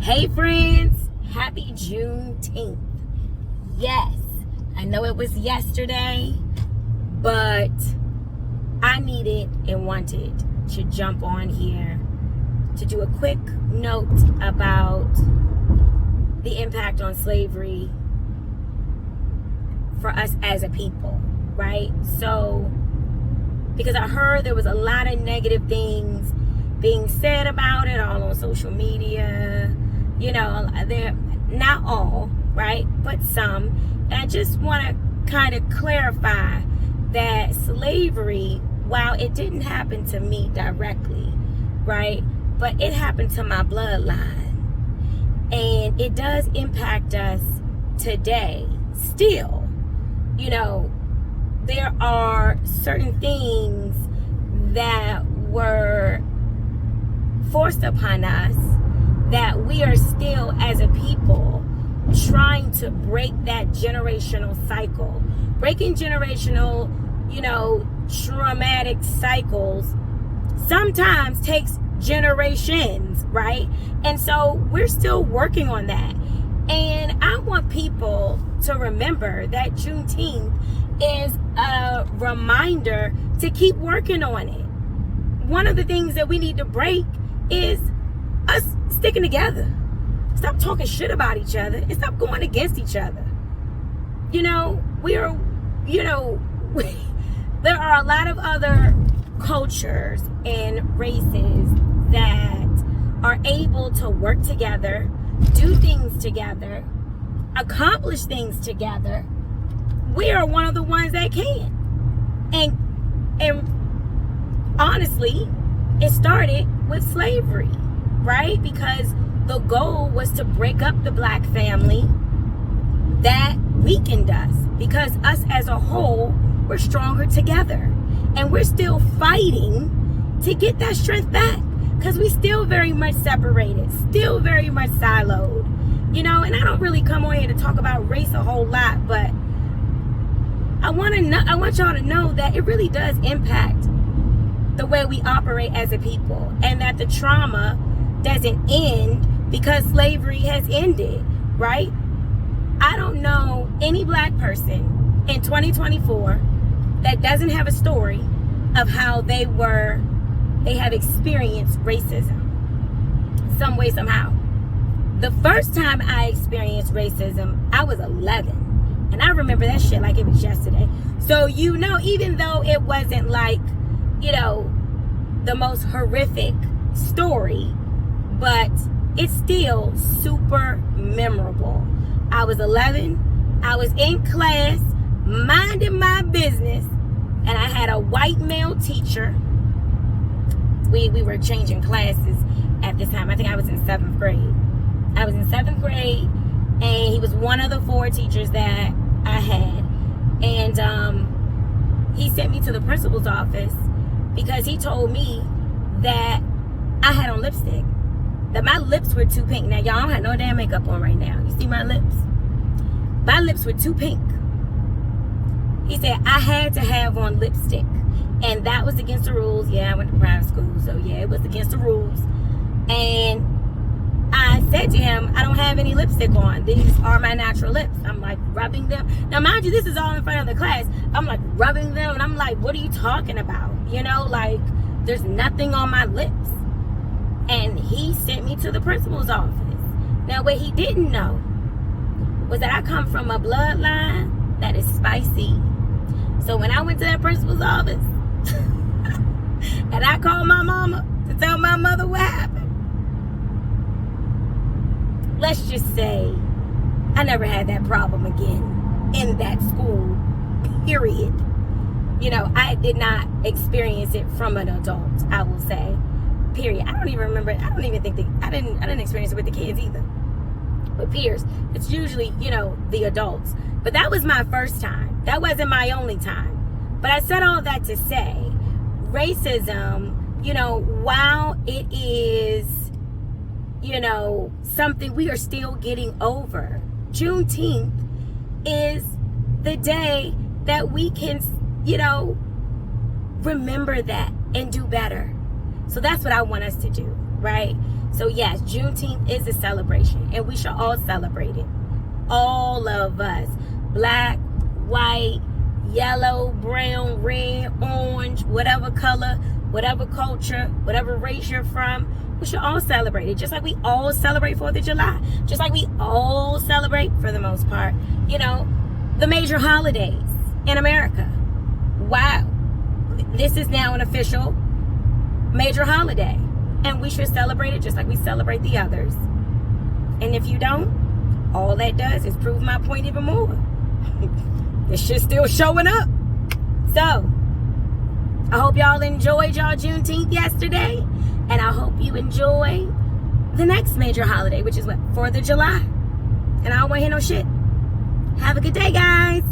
Hey friends, happy Juneteenth. Yes, I know it was yesterday, but I needed and wanted to jump on here to do a quick note about the impact on slavery for us as a people, right? So, because I heard there was a lot of negative things being said about it all on social media. You know, they're not all, right? But some. And I just want to kind of clarify that slavery, while it didn't happen to me directly, right? But it happened to my bloodline. And it does impact us today still. You know, there are certain things that were forced upon us that we are still, as a people, trying to break that generational cycle. Breaking generational, traumatic cycles sometimes takes generations, right? And so we're still working on that. And I want people to remember that Juneteenth is a reminder to keep working on it. One of the things that we need to break is us sticking together. Stop talking shit about each other and stop going against each other. There are a lot of other cultures and races that are able to work together, do things together, accomplish things together. We are one of the ones that can. And honestly, it started with slavery, right? Because the goal was to break up the black family. That weakened us because us as a whole, we're stronger together. And we're still fighting to get that strength back because we still very much separated, still very much siloed. And I don't really come on here to talk about race a whole lot, but I want y'all to know that it really does impact the way we operate as a people, and that the trauma doesn't end because slavery has ended, right? I don't know any black person in 2024 that doesn't have a story of how they have experienced racism some way, somehow. The first time I experienced racism, I was 11. And I remember that shit like it was yesterday. So, even though it wasn't like, the most horrific story, but it's still super memorable. I was 11. I was in class, minding my business, and I had a white male teacher. We were changing classes at this time. I think I was in 7th grade. I was in 7th grade, and he was one of the 4 teachers that I had. And he sent me to the principal's office because he told me that I had on lipstick, that my lips were too pink. Now, y'all, I don't have no damn makeup on right now. You see my lips? My lips were too pink. He said I had to have on lipstick, and that was against the rules. Yeah, I went to private school, so yeah, it was against the rules. And I said to him, I don't have any lipstick on. These are my natural lips. I'm like rubbing them. Now, mind you, this is all in front of the class. I'm like rubbing them, and I'm like, what are you talking about? There's nothing on my lips. And he sent me to the principal's office. Now, what he didn't know was that I come from a bloodline that is spicy. So when I went to that principal's office and I called my mama to tell my mother what happened, let's just say I never had that problem again in that school, period. I did not experience it from an adult, I will say, period. I don't even remember. I didn't experience it with the kids either. With peers, it's usually, the adults. But that was my first time. That wasn't my only time. But I said all that to say, racism, while it is, something we are still getting over, Juneteenth is the day that we can, remember that and do better. So that's what I want us to do, right? So yes, Juneteenth is a celebration, and we should all celebrate it. All of us. Black, white, yellow, brown, red, orange, whatever color, whatever culture, whatever race you're from, we should all celebrate it. Just like we all celebrate 4th of July. Just like we all celebrate, for the most part, the major holidays in America. Wow. This is now an official major holiday. And we should celebrate it just like we celebrate the others. And if you don't, all that does is prove my point even more. This shit's still showing up. So, I hope y'all enjoyed y'all Juneteenth yesterday. And I hope you enjoy the next major holiday, which is what? 4th of July. And I don't want to hear no shit. Have a good day, guys.